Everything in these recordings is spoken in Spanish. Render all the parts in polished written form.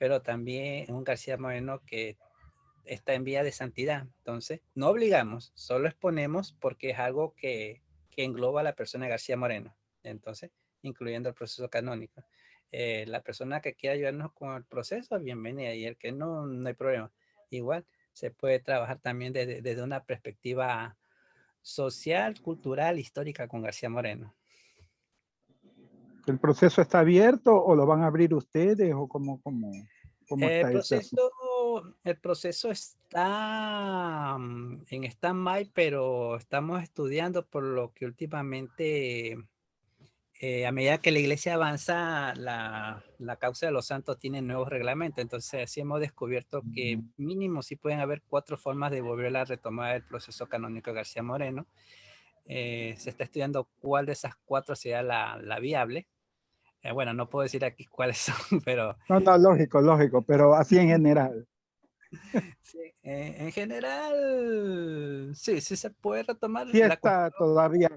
pero también un García Moreno que está en vía de santidad. Entonces, no obligamos, solo exponemos porque es algo que engloba a la persona de García Moreno. Entonces, incluyendo el proceso canónico. La persona que quiera ayudarnos con el proceso, bienvenida, y el que no, no hay problema. Igual, se puede trabajar también desde una perspectiva social, cultural, histórica con García Moreno. ¿El proceso está abierto o lo van a abrir ustedes o cómo El está ese asunto? proceso, el proceso está en stand-by, pero estamos estudiando por lo que últimamente, a medida que la iglesia avanza, la causa de los santos tiene nuevos reglamentos. Entonces, sí hemos descubierto que mínimo sí pueden haber 4 formas de volver a retomar el proceso canónico de García Moreno. Se está estudiando cuál de esas 4 sea la viable. Bueno, no puedo decir aquí cuáles son, pero No, no, lógico, pero así en general. sí, en general, sí, sí se puede retomar Sí la está cuestión. todavía,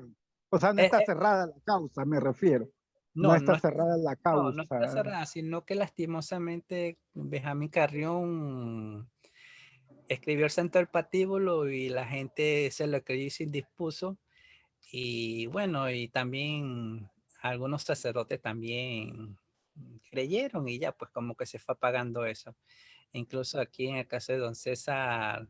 o sea, no eh, está eh, cerrada la causa, me refiero. No no, está cerrada la no está causa. cerrada, sino que lastimosamente Benjamín Carrión escribió el Santo del Patíbulo y la gente se lo creyó y se indispuso. Y bueno, y también algunos sacerdotes también creyeron y ya pues como que se fue apagando eso. Incluso aquí en el caso de Don César,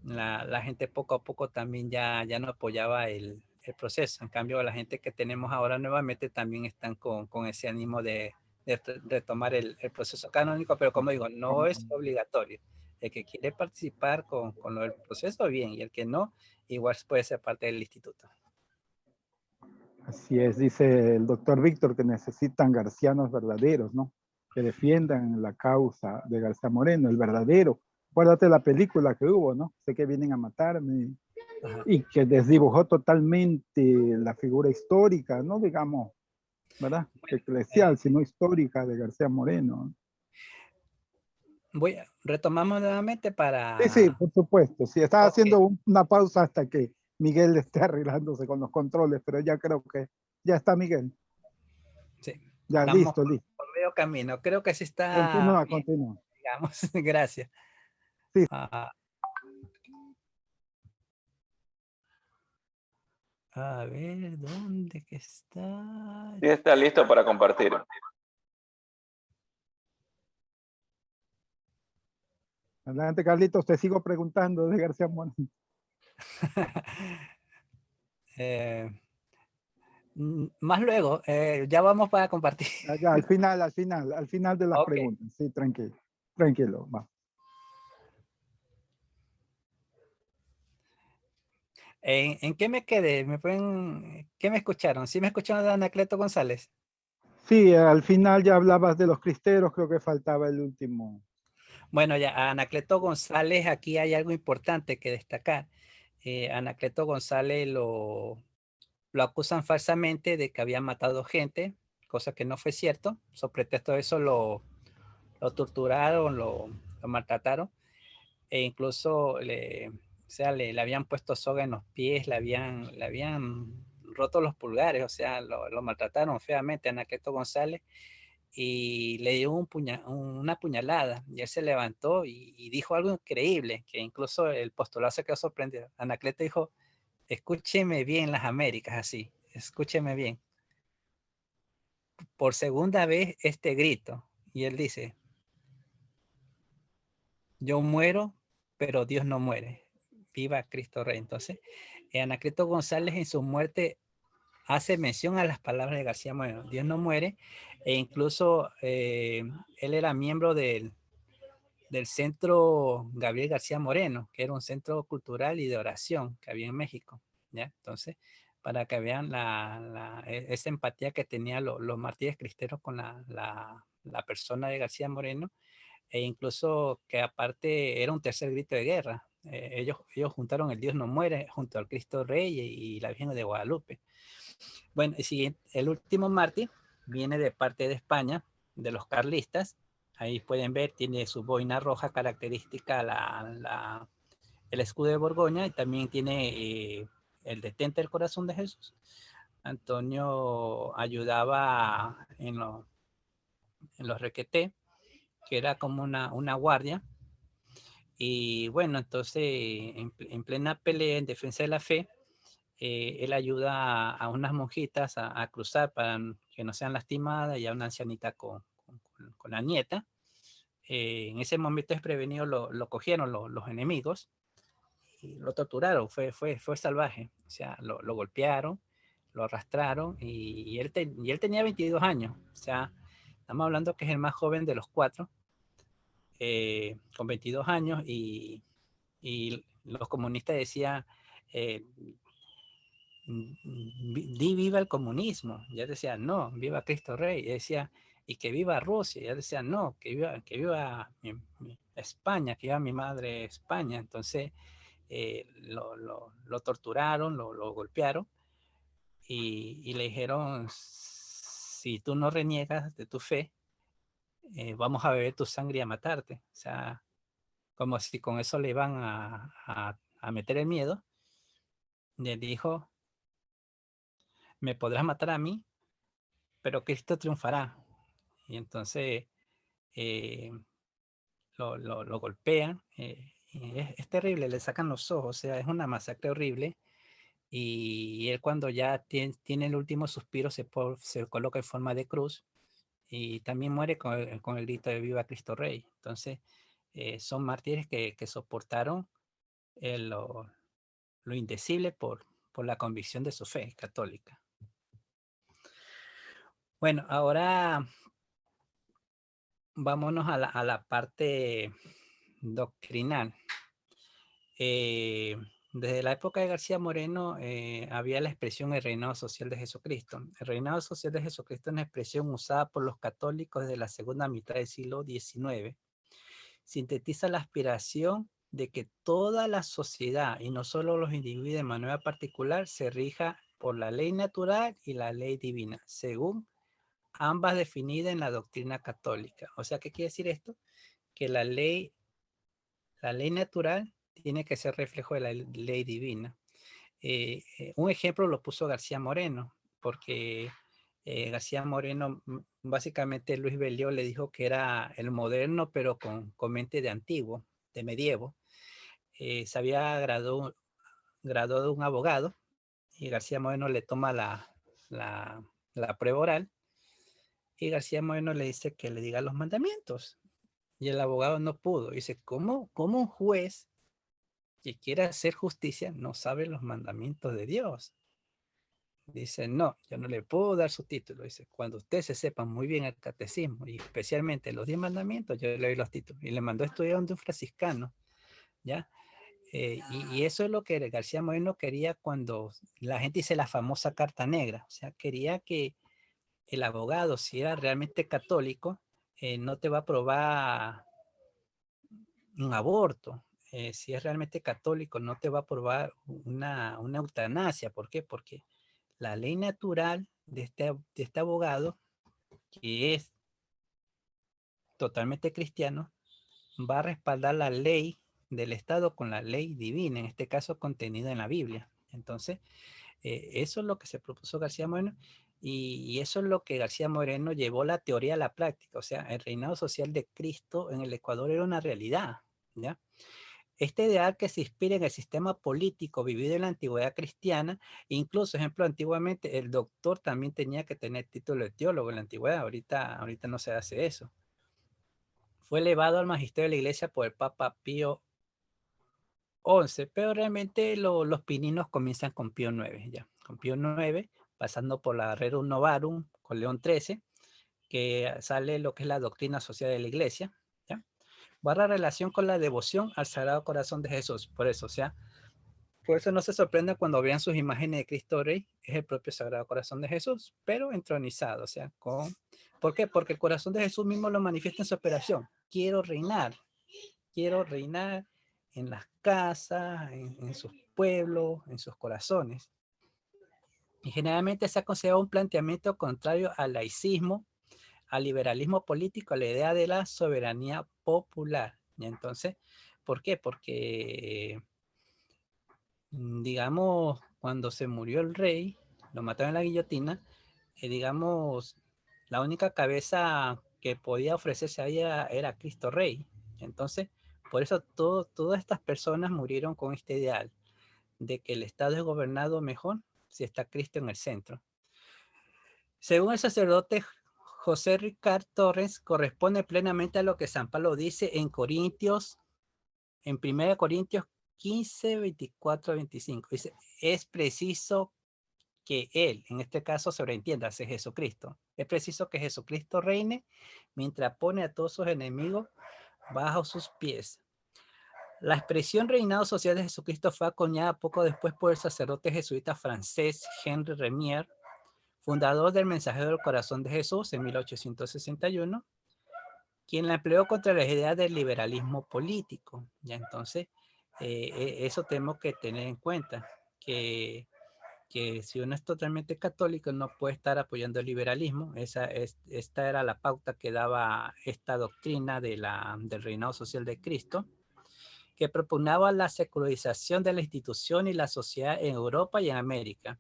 la gente poco a poco también ya no apoyaba el proceso. En cambio, la gente que tenemos ahora nuevamente también están con ese ánimo de retomar el proceso canónico, pero como digo, no es obligatorio. El que quiere participar con lo del proceso, bien, y el que no, igual puede ser parte del instituto. Así es, dice el doctor Víctor que necesitan garcianos verdaderos, ¿no? Que defiendan la causa de García Moreno, el verdadero. Acuérdate la película que hubo, ¿no? Sé que vienen a matarme Ajá. y que desdibujó totalmente la figura histórica, no digamos, ¿verdad? Bueno, Eclesial, sino histórica de García Moreno. retomamos nuevamente Sí, sí, para... por supuesto. Sí, estaba Ok, haciendo una pausa hasta que Miguel esté arreglándose con los controles, pero ya creo que ya está Miguel. sí, Ya, vamos listo, listo. por medio camino. Creo que sí está Continúa, bien, continúa. digamos. Gracias. Sí, Ah, a ver, ¿dónde que está? Sí está listo para compartir. adelante, Carlitos, te sigo preguntando de García Moreno. Eh, más luego, ya vamos para compartir. Ya, al final de las Ok. preguntas. Sí, tranquilo, tranquilo, va. ¿En qué me quedé? ¿Qué me escucharon? ¿Sí me escucharon de Anacleto González? Sí, al final ya hablabas de los cristeros, creo que faltaba el último. Bueno, ya, Anacleto González, aquí hay algo importante que destacar. Anacleto González lo acusan falsamente de que había matado gente, cosa que no fue cierto. Sobre pretexto de eso lo torturaron, lo maltrataron, e incluso le habían puesto soga en los pies, le habían roto los pulgares, o sea, lo maltrataron feamente a Anacleto González y le dio una puñalada y él se levantó y dijo algo increíble, que incluso el postulado se quedó sorprendido. Anacleto dijo, escúcheme bien las Américas, así, escúcheme bien. Por segunda vez este grito. Y él dice, yo muero, pero Dios no muere. Viva Cristo Rey. Entonces, Anacleto González en su muerte hace mención a las palabras de García Moreno. Dios no muere. E incluso él era miembro del centro Gabriel García Moreno, que era un centro cultural y de oración que había en México. ¿Ya? Entonces, para que vean esa empatía que tenían los mártires cristeros con la persona de García Moreno, e incluso que aparte era un tercer grito de guerra. Ellos juntaron el Dios no muere junto al Cristo Rey y la Virgen de Guadalupe. Bueno, el último mártir viene de parte de España, de los carlistas. Ahí pueden ver, tiene su boina roja característica, el escudo de Borgoña, y también tiene el detente del corazón de Jesús. Antonio ayudaba en los requeté, que era como una guardia. Y bueno, entonces en plena pelea en defensa de la fe, él ayuda a unas monjitas a cruzar para que no sean lastimadas, y a una ancianita con la nieta. En ese momento desprevenido lo cogieron los enemigos y lo torturaron, fue salvaje. O sea, lo golpearon, lo arrastraron y él tenía 22 años. O sea, estamos hablando que es el más joven de los cuatro, con 22 años, y los comunistas decían, eh, di viva el comunismo. Ya decía, no, viva Cristo Rey. Y decía, y que viva Rusia. Ya decía, no, que viva España, que viva mi madre España. Entonces lo torturaron, lo golpearon y le dijeron, si tú no reniegas de tu fe, vamos a beber tu sangre y a matarte. O sea, como si con eso le iban a meter el miedo. Le dijo, me podrás matar a mí, pero Cristo triunfará. Y entonces eh, lo golpean. Y es terrible, le sacan los ojos, o sea, es una masacre horrible. Y él, cuando ya tiene el último suspiro, se coloca en forma de cruz y también muere con el grito de viva Cristo Rey. Entonces, son mártires que soportaron lo indecible por la convicción de su fe católica. Bueno, ahora vámonos a la parte doctrinal. Desde la época de García Moreno había la expresión el reinado social de Jesucristo. El reinado social de Jesucristo es una expresión usada por los católicos desde la segunda mitad del siglo XIX. Sintetiza la aspiración de que toda la sociedad, y no solo los individuos de manera particular, se rija por la ley natural y la ley divina, según ambas definidas en la doctrina católica. O sea, ¿qué quiere decir esto? Que la ley natural tiene que ser reflejo de la ley divina. Un ejemplo lo puso García Moreno, porque García Moreno, básicamente Luis Bellió le dijo que era el moderno, pero con mente de antiguo, de medievo. Se había graduado de un abogado y García Moreno le toma la prueba oral, y García Moreno le dice que le diga los mandamientos, y el abogado no pudo. Dice, ¿cómo un juez que quiera hacer justicia no sabe los mandamientos de Dios? Dice, no, yo no le puedo dar su título. Dice, cuando usted se sepa muy bien el catecismo y especialmente los 10 mandamientos, yo le doy los títulos. Y le mandó a estudiar donde un franciscano, ¿ya? Y eso es lo que García Moreno quería cuando la gente dice la famosa carta negra. O sea, quería que el abogado, si era realmente católico, no te va a aprobar un aborto. Si es realmente católico, no te va a aprobar una eutanasia. ¿Por qué? Porque la ley natural de este abogado, que es totalmente cristiano, va a respaldar la ley del Estado con la ley divina, en este caso contenida en la Biblia. Entonces, eso es lo que se propuso García Moreno, y eso es lo que García Moreno llevó la teoría a la práctica. O sea, el reinado social de Cristo en el Ecuador era una realidad, ¿ya? Este ideal, que se inspira en el sistema político vivido en la antigüedad cristiana, incluso, ejemplo, antiguamente el doctor también tenía que tener título de teólogo en la antigüedad. Ahorita no se hace eso. Fue elevado al magisterio de la iglesia por el Papa Pío XI, pero realmente los pininos comienzan con Pío IX, ya. Con Pío IX, pasando por la Rerum Novarum, con León XIII, que sale lo que es la doctrina social de la iglesia, ¿ya? Guarda relación con la devoción al Sagrado Corazón de Jesús. Por eso, o sea, por eso no se sorprenda cuando vean sus imágenes de Cristo Rey, es el propio Sagrado Corazón de Jesús, pero entronizado, o sea, ¿por qué? Porque el corazón de Jesús mismo lo manifiesta en su operación. Quiero reinar en las casas, en sus pueblos, en sus corazones. Y generalmente se ha considerado un planteamiento contrario al laicismo, al liberalismo político, a la idea de la soberanía popular. Y entonces, ¿por qué? Porque, digamos, cuando se murió el rey, lo mataron en la guillotina, digamos, la única cabeza que podía ofrecerse ahí era Cristo Rey. Entonces, por eso todas estas personas murieron con este ideal de que el Estado es gobernado mejor si está Cristo en el centro. Según el sacerdote José Ricard Torres, corresponde plenamente a lo que San Pablo dice en Corintios, en 1 Corintios 15, 24, 25. Dice, es preciso que Él, en este caso sobreentiéndase Jesucristo, es preciso que Jesucristo reine mientras pone a todos sus enemigos bajo sus pies. La expresión reinado social de Jesucristo fue acuñada poco después por el sacerdote jesuita francés Henri Remier, fundador del Mensajero del Corazón de Jesús en 1861, quien la empleó contra las ideas del liberalismo político. Ya entonces, eso tenemos que tener en cuenta, que si uno es totalmente católico no puede estar apoyando el liberalismo. Esta era la pauta que daba esta doctrina del reinado social de Cristo, que propugnaba la secularización de la institución y la sociedad en Europa y en América.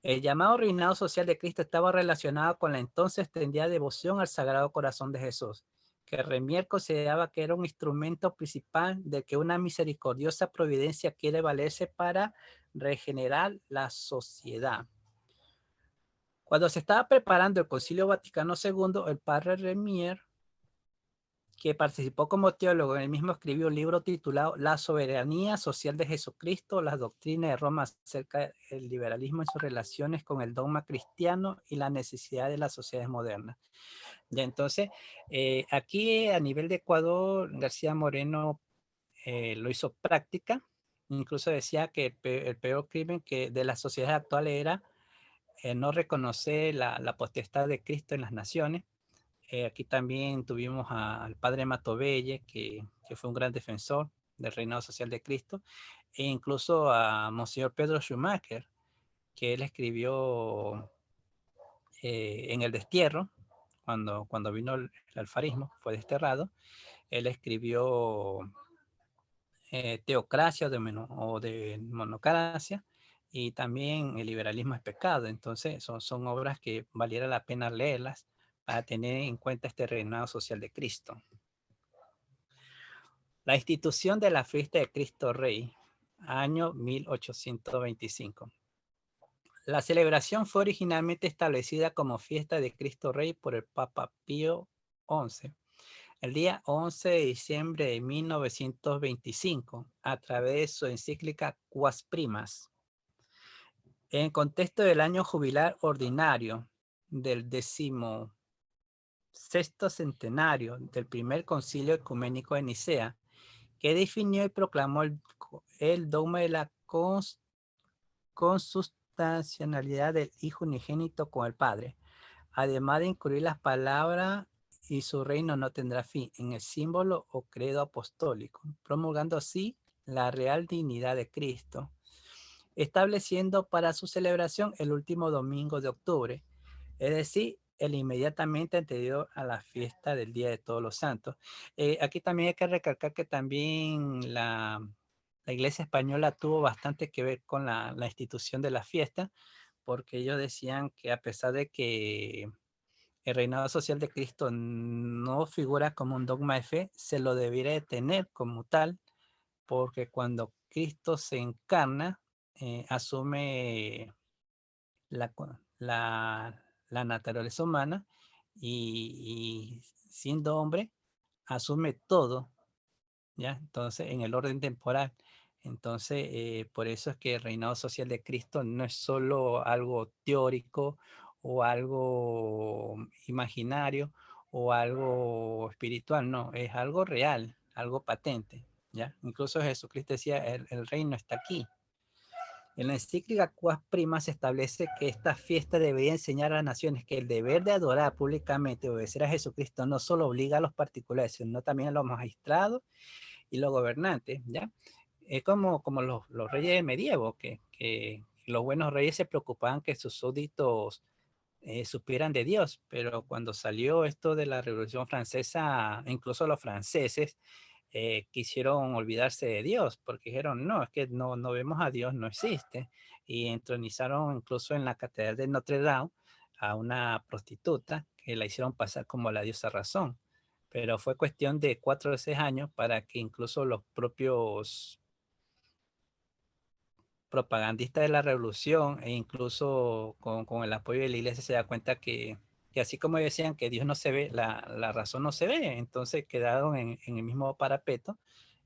El llamado reinado social de Cristo estaba relacionado con la entonces extendida devoción al Sagrado Corazón de Jesús, que Remier consideraba que era un instrumento principal de que una misericordiosa providencia quiere valerse para regenerar la sociedad. Cuando se estaba preparando el Concilio Vaticano II, el padre Remier, que participó como teólogo, él mismo escribió un libro titulado La soberanía social de Jesucristo, las doctrinas de Roma acerca del liberalismo en sus relaciones con el dogma cristiano y la necesidad de las sociedades modernas. Ya, entonces, aquí a nivel de Ecuador, García Moreno lo hizo práctica. Incluso decía que el peor crimen que de las sociedades actuales era no reconocer la potestad de Cristo en las naciones. Aquí también tuvimos al padre Matovelle, que fue un gran defensor del reinado social de Cristo, e incluso a Monseñor Pedro Schumacher, que él escribió en el destierro, cuando vino el alfarismo, fue desterrado. Él escribió Teocracia o de Monocracia, y también El liberalismo es pecado. Entonces son obras que valiera la pena leerlas para tener en cuenta este reinado social de Cristo. La institución de la fiesta de Cristo Rey, año 1825. La celebración fue originalmente establecida como fiesta de Cristo Rey por el Papa Pío XI, el día 11 de diciembre de 1925, a través de su encíclica Quas Primas. En contexto del año jubilar ordinario del 16º centenario del primer concilio ecuménico de Nicea, que definió y proclamó el dogma de la consustancialidad del Hijo unigénito con el Padre, además de incluir las palabras y su reino no tendrá fin en el símbolo o credo apostólico, promulgando así la real dignidad de Cristo, estableciendo para su celebración el último domingo de octubre, es decir, el inmediatamente anterior a la fiesta del Día de Todos los Santos. Aquí también hay que recalcar que también la Iglesia española tuvo bastante que ver con la institución de la fiesta, porque ellos decían que a pesar de que el reinado social de Cristo no figura como un dogma de fe, se lo debiera de tener como tal, porque cuando Cristo se encarna, asume la, la naturaleza humana y siendo hombre, asume todo, ¿ya? Entonces, en el orden temporal. Entonces, por eso es que el reinado social de Cristo no es solo algo teórico o algo imaginario o algo espiritual, no, es algo real, algo patente, ¿ya? Incluso Jesucristo decía, el reino está aquí. En la encíclica Quas Primas se establece que esta fiesta debería enseñar a las naciones que el deber de adorar públicamente y obedecer a Jesucristo no solo obliga a los particulares, sino también a los magistrados y los gobernantes, ¿ya? Es como los reyes del medievo, que los buenos reyes se preocupaban que sus súbditos supieran de Dios, pero cuando salió esto de la Revolución Francesa, incluso los franceses quisieron olvidarse de Dios, porque dijeron, no, es que no vemos a Dios, no existe, y entronizaron incluso en la Catedral de Notre Dame a una prostituta que la hicieron pasar como la diosa razón. Pero fue cuestión de 4 o 6 años para que incluso los propios propagandistas de la revolución e incluso con el apoyo de la iglesia se da cuenta que así como decían que Dios no se ve, la razón no se ve, entonces quedaron en el mismo parapeto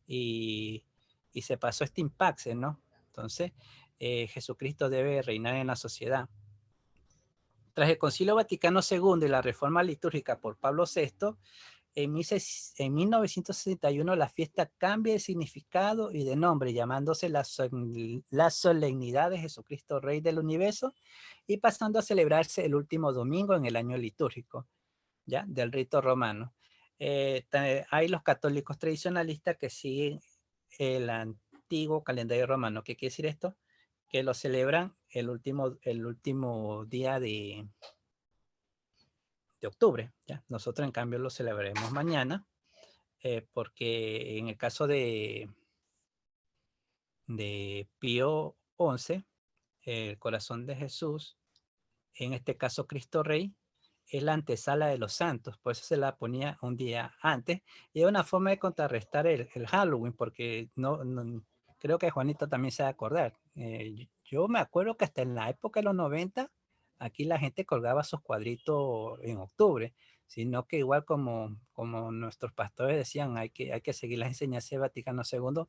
y, y se pasó este impasse, ¿no? Entonces, Jesucristo debe reinar en la sociedad. Tras el Concilio Vaticano II y la reforma litúrgica por Pablo VI, en 1961 la fiesta cambia de significado y de nombre, llamándose la solemnidad de Jesucristo Rey del Universo y pasando a celebrarse el último domingo en el año litúrgico, ¿ya? Del rito romano. Hay los católicos tradicionalistas que siguen el antiguo calendario romano. ¿Qué quiere decir esto? Que lo celebran el último día de octubre, ¿ya? Nosotros en cambio lo celebraremos mañana, porque en el caso de Pío XI, el corazón de Jesús, en este caso Cristo Rey, es la antesala de los santos, por eso se la ponía un día antes, y es una forma de contrarrestar el Halloween, porque creo que Juanito también se va a acordar. Yo me acuerdo que hasta en la época de los 90, aquí la gente colgaba sus cuadritos en octubre, sino que igual como nuestros pastores decían, hay que seguir las enseñanzas del Vaticano II,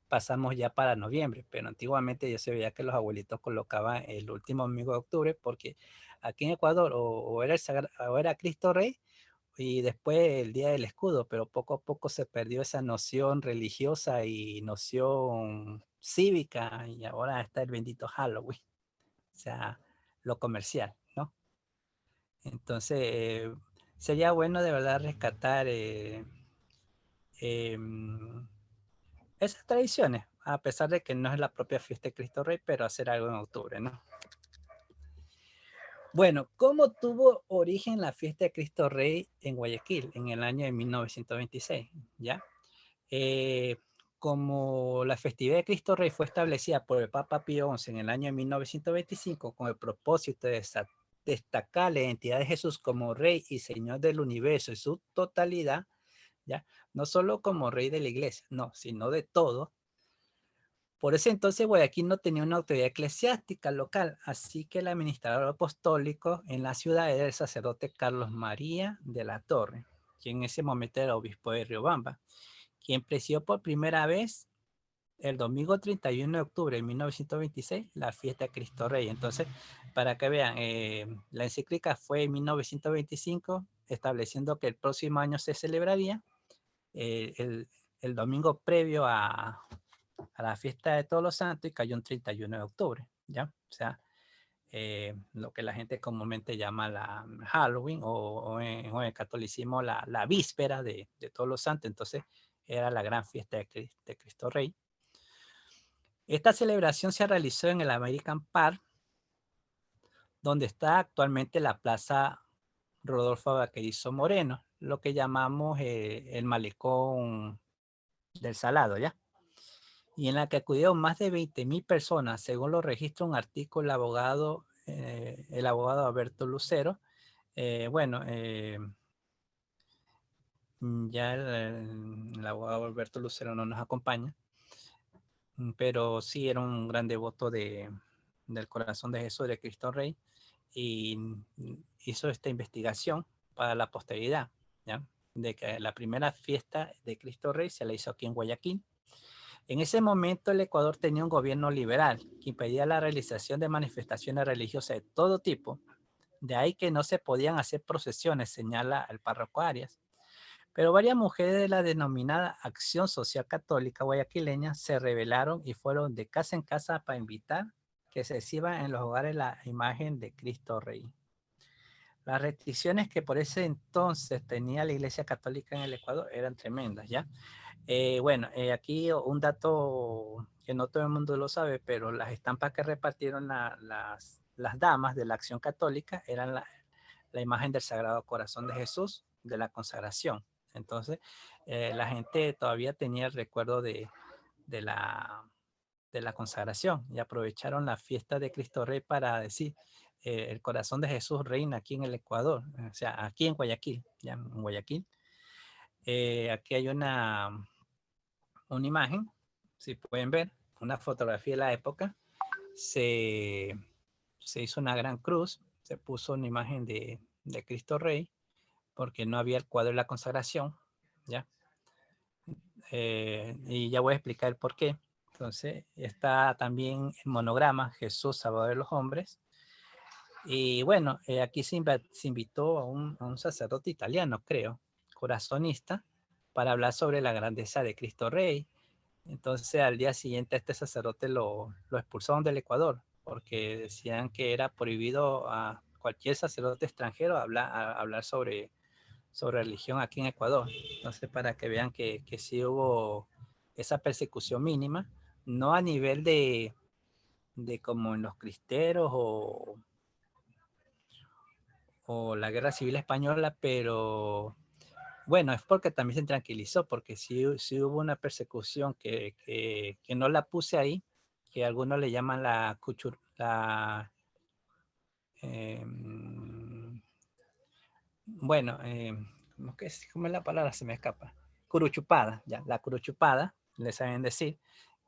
pasamos ya para noviembre, pero antiguamente ya se veía que los abuelitos colocaban el último domingo de octubre, porque aquí en Ecuador o era Cristo Rey y después el Día del Escudo, pero poco a poco se perdió esa noción religiosa y noción cívica y ahora está el bendito Halloween, o sea, lo comercial, ¿no? Entonces, sería bueno de verdad rescatar esas tradiciones, a pesar de que no es la propia fiesta de Cristo Rey, pero hacer algo en octubre, ¿no? Bueno, ¿cómo tuvo origen la fiesta de Cristo Rey en Guayaquil en el año de 1926? ¿Ya? Eh, como la festividad de Cristo Rey fue establecida por el Papa Pío XI en el año de 1925 con el propósito de destacar la identidad de Jesús como Rey y Señor del universo en su totalidad, ¿ya? No solo como Rey de la Iglesia, no, sino de todo. Por ese entonces Guayaquil no tenía una autoridad eclesiástica local, así que el administrador apostólico en la ciudad era el sacerdote Carlos María de la Torre, quien en ese momento era obispo de Riobamba, quien presidió por primera vez el domingo 31 de octubre de 1926 la fiesta de Cristo Rey. Entonces, para que vean, la encíclica fue en 1925, estableciendo que el próximo año se celebraría eh, el, el domingo previo a la fiesta de Todos los Santos y cayó un 31 de octubre, ¿ya? O sea, lo que la gente comúnmente llama la Halloween o en el catolicismo la víspera de Todos los Santos, entonces era la gran fiesta de Cristo Rey. Esta celebración se realizó en el American Park, donde está actualmente la Plaza Rodolfo Vaquerizo Moreno, lo que llamamos el malecón del Salado, ¿ya? Y en la que acudieron más de 20.000 personas, según lo registra un artículo el abogado Alberto Lucero. Bueno, ya el abogado Alberto Lucero no nos acompaña, pero sí era un gran devoto del corazón de Jesús, de Cristo Rey, y hizo esta investigación para la posteridad, ¿ya? De que la primera fiesta de Cristo Rey se la hizo aquí en Guayaquil. En ese momento el Ecuador tenía un gobierno liberal que impedía la realización de manifestaciones religiosas de todo tipo. De ahí que no se podían hacer procesiones, señala el párroco Arias. Pero varias mujeres de la denominada Acción Social Católica guayaquileña se rebelaron y fueron de casa en casa para invitar que se exhiba en los hogares la imagen de Cristo Rey. Las restricciones que por ese entonces tenía la Iglesia Católica en el Ecuador eran tremendas, ¿ya? Bueno, aquí un dato que no todo el mundo lo sabe, pero las estampas que repartieron las damas de la Acción Católica eran la imagen del Sagrado Corazón de Jesús, de la consagración. Entonces, la gente todavía tenía el recuerdo de la consagración y aprovecharon la fiesta de Cristo Rey para decir, el corazón de Jesús reina aquí en el Ecuador, o sea, aquí en Guayaquil, ya en Guayaquil. Aquí hay una imagen, si pueden ver, una fotografía de la época. Se hizo una gran cruz, se puso una imagen de Cristo Rey, porque no había el cuadro de la consagración, ¿ya? Y ya voy a explicar el por qué. Entonces, está también el monograma Jesús, Salvador de los Hombres. Y bueno, aquí se invitó a un sacerdote italiano, creo, corazonista, para hablar sobre la grandeza de Cristo Rey. Entonces, al día siguiente, este sacerdote lo expulsaron del Ecuador, porque decían que era prohibido a cualquier sacerdote extranjero hablar sobre religión aquí en Ecuador. Entonces, para que vean que sí hubo esa persecución mínima, no a nivel de como en los cristeros o la Guerra Civil Española, pero bueno, es porque también se tranquilizó, porque sí hubo una persecución que no la puse ahí, que algunos le llaman eh, bueno, ¿cómo es la palabra? Se me escapa. Curuchupada, ya, la curuchupada, le saben decir,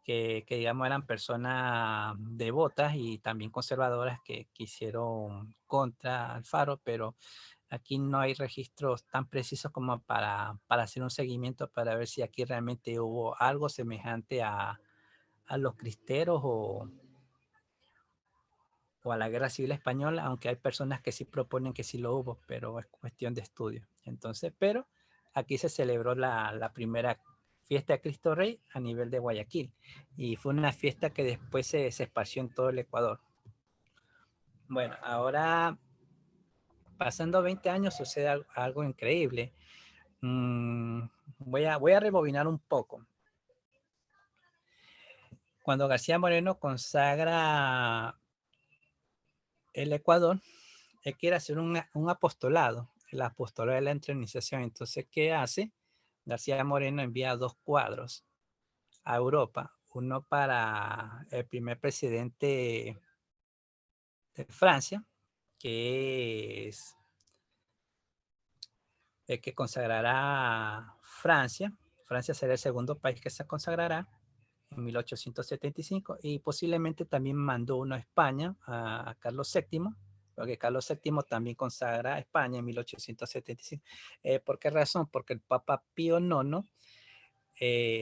que digamos eran personas devotas y también conservadoras que quisieron contra Alfaro, pero aquí no hay registros tan precisos como para hacer un seguimiento para ver si aquí realmente hubo algo semejante a los cristeros o a la Guerra Civil Española, aunque hay personas que sí proponen que sí lo hubo, pero es cuestión de estudio. Entonces, pero aquí se celebró la primera fiesta de Cristo Rey a nivel de Guayaquil y fue una fiesta que después se esparció en todo el Ecuador. Bueno, ahora pasando 20 años sucede algo increíble. Voy a rebobinar un poco. Cuando García Moreno consagra el Ecuador, él quiere hacer un apostolado, el apostolado de la entronización. Entonces, ¿qué hace? García Moreno envía 2 cuadros a Europa, uno para el primer presidente de Francia, que es el que consagrará Francia. Francia será el segundo país que se consagrará en 1875 y posiblemente también mandó uno a España, a Carlos VII, porque Carlos VII también consagra a España en 1875. ¿Por qué razón? Porque el Papa Pío IX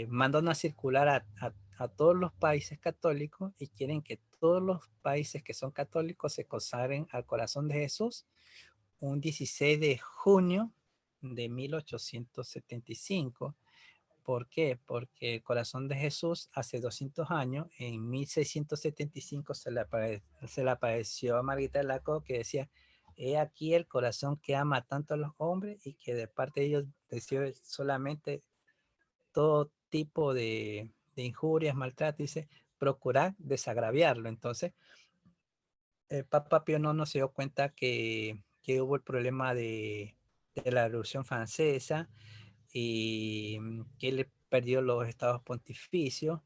mandó una circular a todos los países católicos y quieren que todos los países que son católicos se consagren al corazón de Jesús un 16 de junio de 1875. ¿Por qué? Porque el corazón de Jesús hace 200 años, en 1675, se le apareció a Margarita de Laco que decía, he aquí el corazón que ama tanto a los hombres y que de parte de ellos recibe solamente todo tipo de injurias, maltratos, dice, procurar desagraviarlo. Entonces, el Papa Pío no se dio cuenta que hubo el problema de la Revolución Francesa y que él perdió los estados pontificios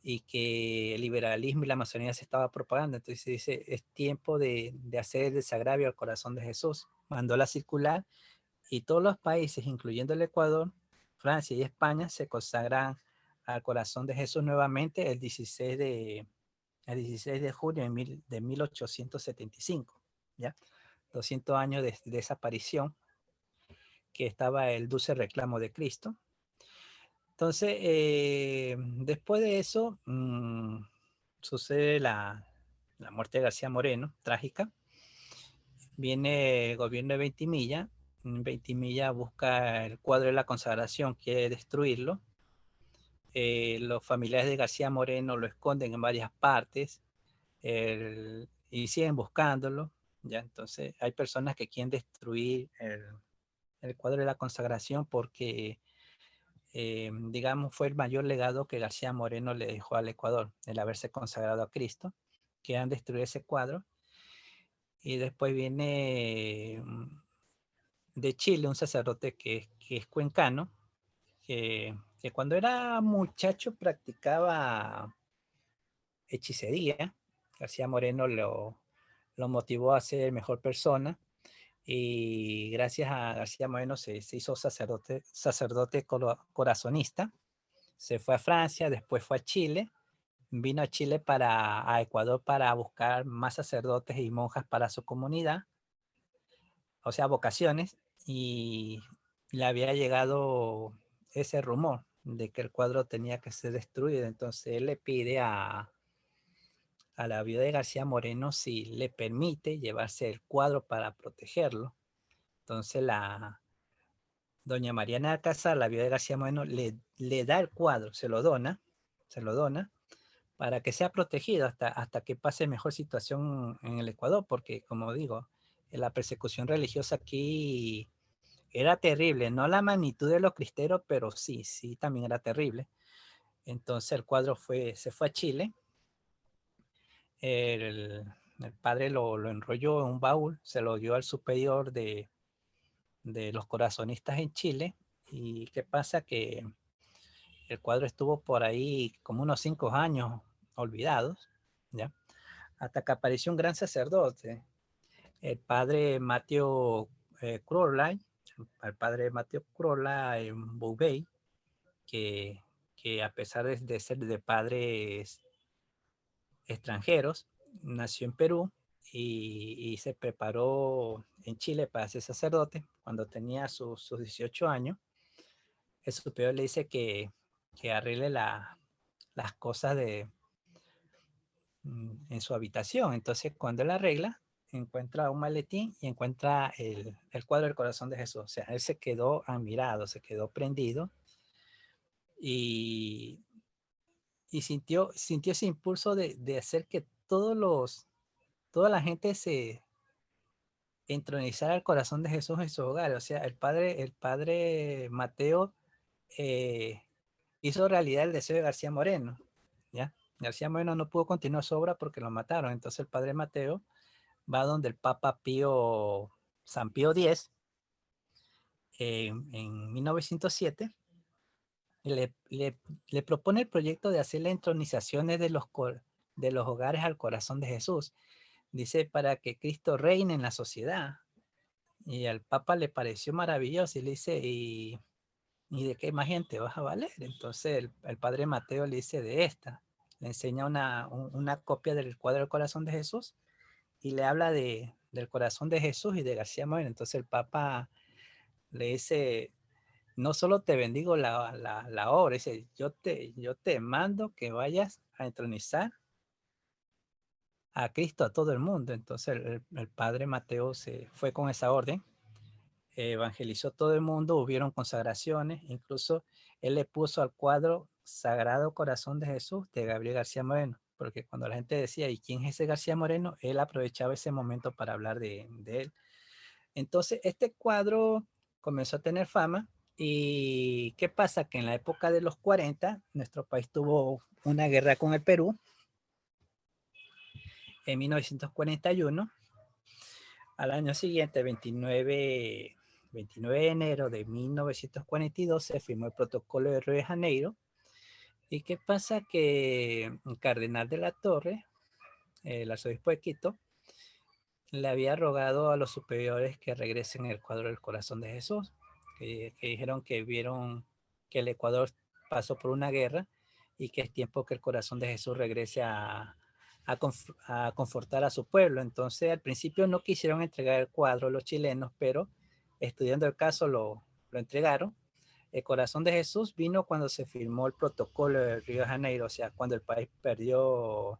y que el liberalismo y la masonería se estaba propagando. Entonces dice, es tiempo de hacer el desagravio al corazón de Jesús. Mandó la circular y todos los países, incluyendo el Ecuador, Francia y España, se consagran al corazón de Jesús nuevamente el 16 de junio de 1875, ¿ya? 200 años de esa aparición, que estaba el dulce reclamo de Cristo. Entonces, después de eso, sucede la muerte de García Moreno, trágica. Viene el gobierno de Ventimilla. Ventimilla busca el cuadro de la consagración, quiere destruirlo. Los familiares de García Moreno lo esconden en varias partes y siguen buscándolo. ¿Ya? Entonces, hay personas que quieren destruir el cuadro de la consagración porque digamos, fue el mayor legado que García Moreno le dejó al Ecuador, el haberse consagrado a Cristo. Querían destruir ese cuadro. Y después viene de Chile un sacerdote que es cuencano, que cuando era muchacho practicaba hechicería. García Moreno lo motivó a ser mejor persona. Y gracias a García Moreno se hizo sacerdote corazonista. Se fue a Francia, después fue a Chile. Vino a Chile a Ecuador para buscar más sacerdotes y monjas para su comunidad, o sea, vocaciones, y le había llegado ese rumor de que el cuadro tenía que ser destruido. Entonces él le pide a la viuda de García Moreno si le permite llevarse el cuadro para protegerlo. Entonces doña Mariana Alcázar, la viuda de García Moreno, le da el cuadro, se lo dona para que sea protegido hasta que pase mejor situación en el Ecuador, porque como digo, la persecución religiosa aquí era terrible, no la magnitud de los cristeros, pero sí también era terrible. Entonces el cuadro se fue a Chile, el, el padre lo enrolló en un baúl, se lo dio al superior de los corazonistas en Chile. Y qué pasa que el cuadro estuvo por ahí como unos 5 años olvidados, ¿ya? Hasta que apareció un gran sacerdote, el padre Mateo Crowley, el padre Mateo Crowley en Boubey, que, que a pesar de ser de padres extranjeros, nació en Perú y se preparó en Chile para ser sacerdote cuando tenía sus 18 años. El superior le dice que arregle las cosas en su habitación. Entonces, cuando él arregla, encuentra un maletín y encuentra el cuadro del corazón de Jesús. O sea, él se quedó admirado, se quedó prendido y, y sintió ese impulso de hacer que toda la gente se entronizara el corazón de Jesús en su hogar. O sea, el padre Mateo eh, hizo realidad el deseo de García Moreno, ¿ya? García Moreno no pudo continuar su obra porque lo mataron. Entonces el padre Mateo va donde el Papa San Pío X, en 1907, y le propone el proyecto de hacer las entronizaciones de los hogares al corazón de Jesús. Dice, para que Cristo reine en la sociedad. Y al Papa le pareció maravilloso y le dice, ¿y de qué imagen te vas a valer? Entonces el padre Mateo le dice de esta. Le enseña una copia del cuadro del corazón de Jesús y le habla del corazón de Jesús y de García Moreno. Entonces el Papa le dice, no solo te bendigo la obra, dice, yo te mando que vayas a entronizar a Cristo a todo el mundo. Entonces el padre Mateo se fue con esa orden, evangelizó todo el mundo, hubieron consagraciones, incluso él le puso al cuadro Sagrado Corazón de Jesús de Gabriel García Moreno, porque cuando la gente decía, ¿y quién es ese García Moreno? Él aprovechaba ese momento para hablar de él. Entonces, este cuadro comenzó a tener fama. ¿Y qué pasa? Que en la época de los 40, nuestro país tuvo una guerra con el Perú en 1941. Al año siguiente, 29 de enero de 1942, se firmó el protocolo de Río de Janeiro. ¿Y qué pasa? Que el cardenal de la Torre, el arzobispo de Quito, le había rogado a los superiores que regresen el cuadro del corazón de Jesús, que dijeron que vieron que el Ecuador pasó por una guerra y que es tiempo que el corazón de Jesús regrese a confortar a su pueblo. Entonces al principio no quisieron entregar el cuadro los chilenos, pero estudiando el caso lo entregaron. El corazón de Jesús vino cuando se firmó el protocolo de Río de Janeiro, o sea, cuando el país perdió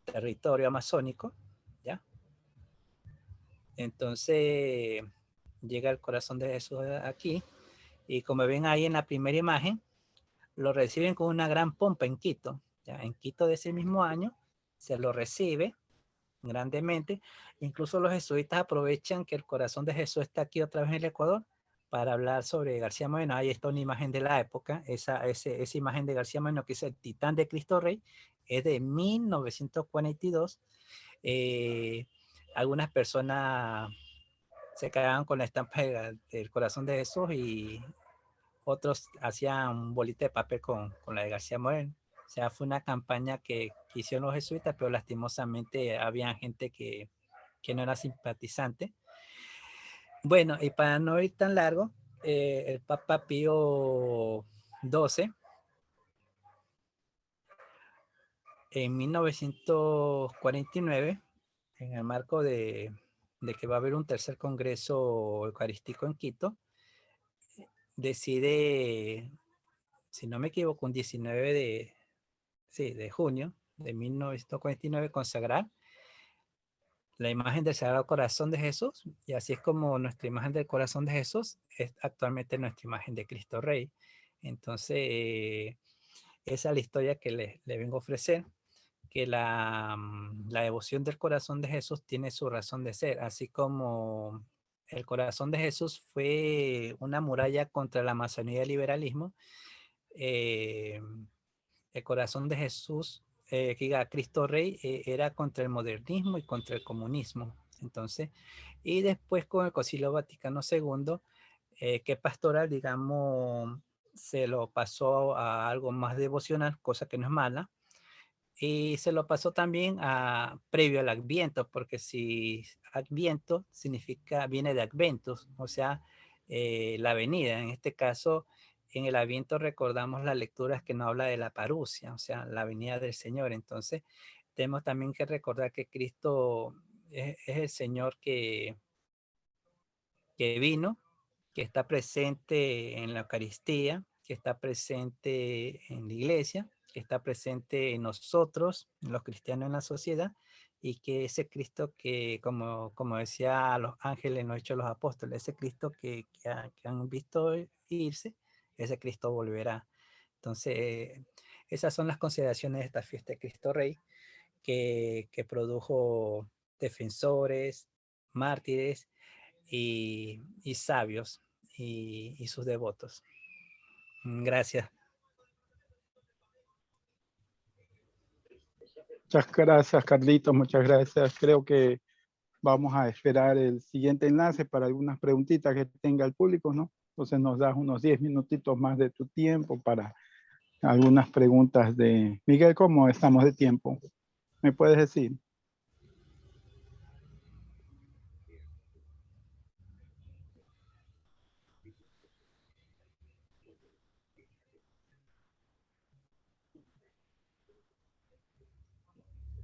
territorio amazónico, ¿ya? Entonces llega el corazón de Jesús aquí y como ven ahí en la primera imagen, lo reciben con una gran pompa en Quito. ¿Ya? En Quito de ese mismo año se lo recibe grandemente. Incluso los jesuitas aprovechan que el corazón de Jesús está aquí otra vez en el Ecuador para hablar sobre García Moreno. Ahí está una imagen de la época, esa imagen de García Moreno que es el Titán de Cristo Rey, es de 1942. Algunas personas se quedaban con la estampa del corazón de Jesús y otros hacían un bolite de papel con la de García Moreno. O sea, fue una campaña que hicieron los jesuitas, pero lastimosamente había gente que que no era simpatizante. Bueno, y para no ir tan largo, el Papa Pío XII, en 1949, en el marco de que va a haber un tercer congreso eucarístico en Quito, decide, si no me equivoco, un 19 de junio de 1949, consagrar la imagen del Sagrado Corazón de Jesús, y así es como nuestra imagen del Corazón de Jesús es actualmente nuestra imagen de Cristo Rey. Entonces, esa es la historia que le vengo a ofrecer, que la devoción del Corazón de Jesús tiene su razón de ser, así como el Corazón de Jesús fue una muralla contra la masonería y el liberalismo. El Corazón de Jesús, Cristo Rey, era contra el modernismo y contra el comunismo. Entonces, y después con el Concilio Vaticano II, que pastoral, digamos, se lo pasó a algo más devocional, cosa que no es mala, y se lo pasó también a previo al Adviento, porque si Adviento significa, viene de Adventus, o sea, la venida. En este caso, en el Adviento recordamos las lecturas que nos habla de la parusia, o sea, la venida del Señor. Entonces, tenemos también que recordar que Cristo es el Señor que vino, que está presente en la Eucaristía, que está presente en la iglesia, que está presente en nosotros, los cristianos en la sociedad, y que ese Cristo que, como decía los ángeles, nos hechos los apóstoles, ese Cristo que han visto irse, ese Cristo volverá. Entonces, esas son las consideraciones de esta fiesta de Cristo Rey, que produjo defensores, mártires y sabios y sus devotos. Gracias. Muchas gracias, Carlitos, muchas gracias. Creo que vamos a esperar el siguiente enlace para algunas preguntitas que tenga el público, ¿no? Entonces nos das unos 10 minutitos más de tu tiempo para algunas preguntas de Miguel. ¿Cómo estamos de tiempo? ¿Me puedes decir?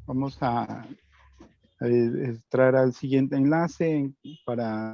Vamos a entrar al siguiente enlace para